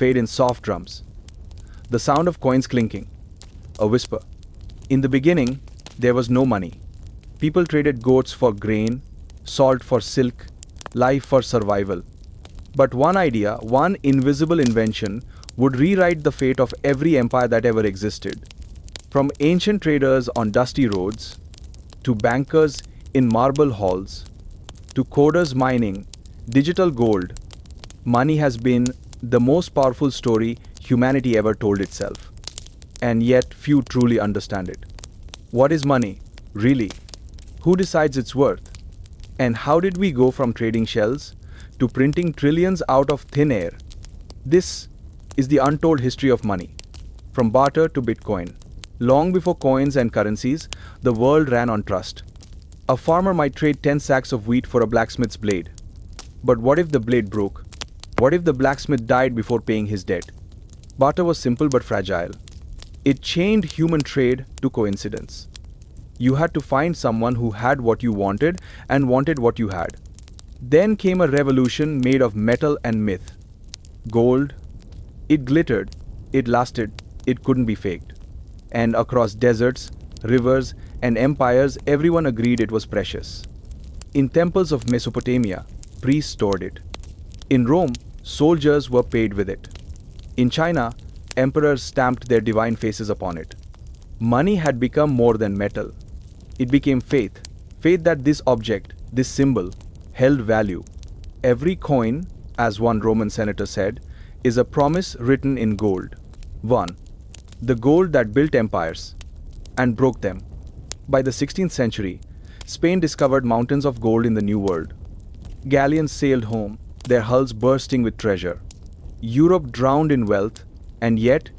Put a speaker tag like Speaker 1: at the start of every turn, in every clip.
Speaker 1: fade in soft drums. The sound of coins clinking. A whisper. In the beginning, there was no money. People traded goats for grain, salt for silk, life for survival. But one idea, one invisible invention, would rewrite the fate of every empire that ever existed. From ancient traders on dusty roads, to bankers in marble halls, to coders mining digital gold, money has been the most powerful story humanity ever told itself. And yet few truly understand it. What is money, really? Who decides its worth? And how did we go from trading shells to printing trillions out of thin air? This is the untold history of money, from barter to Bitcoin. Long before coins and currencies, the world ran on trust. A farmer might trade 10 sacks of wheat for a blacksmith's blade. But what if the blade broke? What if the blacksmith died before paying his debt? Barter was simple but fragile. It chained human trade to coincidence. You had to find someone who had what you wanted and wanted what you had. Then came a revolution made of metal and myth. Gold. It glittered, it lasted, it couldn't be faked. And across deserts, rivers, and empires, everyone agreed it was precious. In temples of Mesopotamia, priests stored it. In Rome, soldiers were paid with it. In China, emperors stamped their divine faces upon it. Money had become more than metal. It became faith. Faith that this object, this symbol, held value. Every coin, as one Roman senator said, is a promise written in gold. 1. The gold that built empires and broke them. By the 16th century, Spain discovered mountains of gold in the New World. Galleons sailed home, their hulls bursting with treasure. Europe drowned in wealth, and yet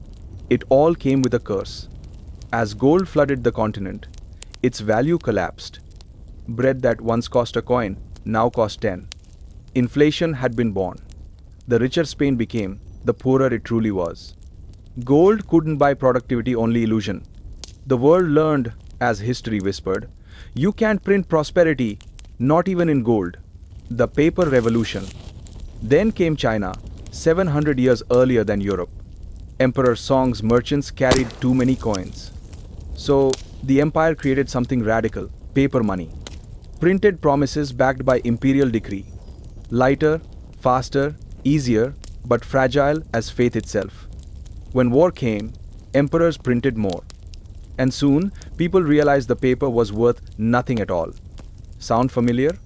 Speaker 1: it all came with a curse. As gold flooded the continent, its value collapsed. Bread that once cost a coin now cost 10. Inflation had been born. The richer Spain became, the poorer it truly was. Gold couldn't buy productivity, only illusion. The world learned, as history whispered, you can't print prosperity, not even in gold. The paper revolution. Then came China, 700 years earlier than Europe. Emperor Song's merchants carried too many coins. So, the empire created something radical, paper money. Printed promises backed by imperial decree. Lighter, faster, easier, but fragile as faith itself. When war came, emperors printed more. And soon, people realized the paper was worth nothing at all. Sound familiar?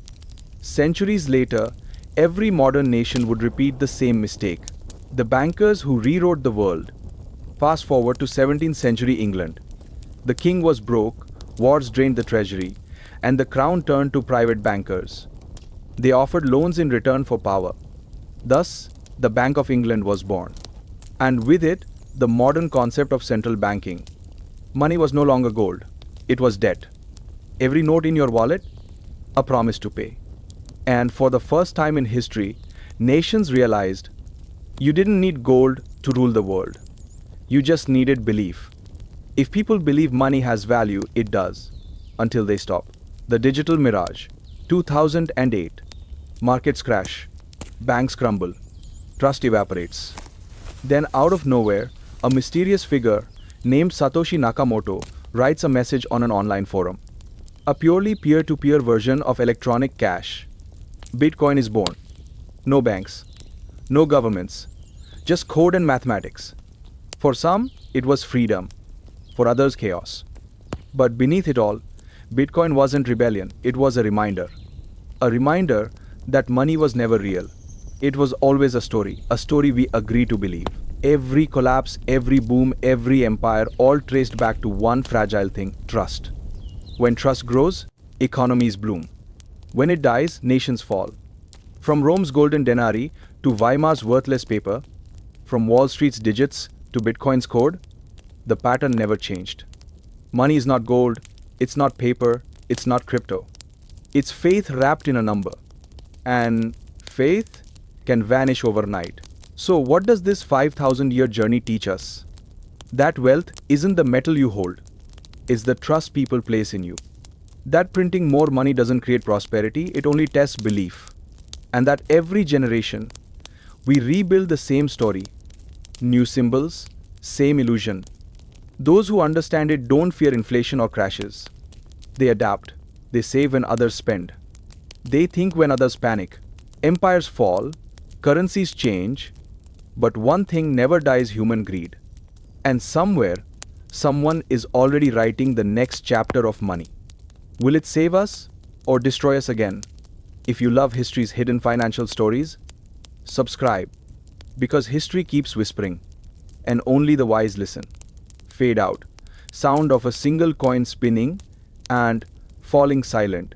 Speaker 1: Centuries later, every modern nation would repeat the same mistake. The bankers who rewrote the world. Fast forward to 17th century England. The king was broke, wars drained the treasury, and the crown turned to private bankers. They offered loans in return for power. Thus, the Bank of England was born. And with it, the modern concept of central banking. Money was no longer gold. It was debt. Every note in your wallet, a promise to pay. And for the first time in history, nations realized you didn't need gold to rule the world. You just needed belief. If people believe money has value, it does. Until they stop. The digital mirage. 2008. Markets crash. Banks crumble. Trust evaporates. Then out of nowhere, a mysterious figure named Satoshi Nakamoto writes a message on an online forum. A purely peer-to-peer version of electronic cash. Bitcoin is born. No banks. No governments. Just code and mathematics. For some, it was freedom. For others, chaos. But beneath it all, Bitcoin wasn't rebellion, it was a reminder. A reminder that money was never real. It was always a story we agree to believe. Every collapse, every boom, every empire, all traced back to one fragile thing, trust. When trust grows, economies bloom. When it dies, nations fall. From Rome's golden denarii to Weimar's worthless paper, from Wall Street's digits to Bitcoin's code, the pattern never changed. Money is not gold, it's not paper, it's not crypto. It's faith wrapped in a number. And faith can vanish overnight. So what does this 5,000-year journey teach us? That wealth isn't the metal you hold, it's the trust people place in you. That printing more money doesn't create prosperity, it only tests belief. And that every generation, we rebuild the same story, New symbols, same illusion. Those who understand it don't fear inflation or crashes. They adapt. They save when others spend. They think when others panic. Empires fall, currencies change, but one thing never dies: human greed. And somewhere, someone is already writing the next chapter of money. Will it save us or destroy us again? If you love history's hidden financial stories, subscribe, because history keeps whispering, and only the wise listen. Fade out. Sound of a single coin spinning and falling silent.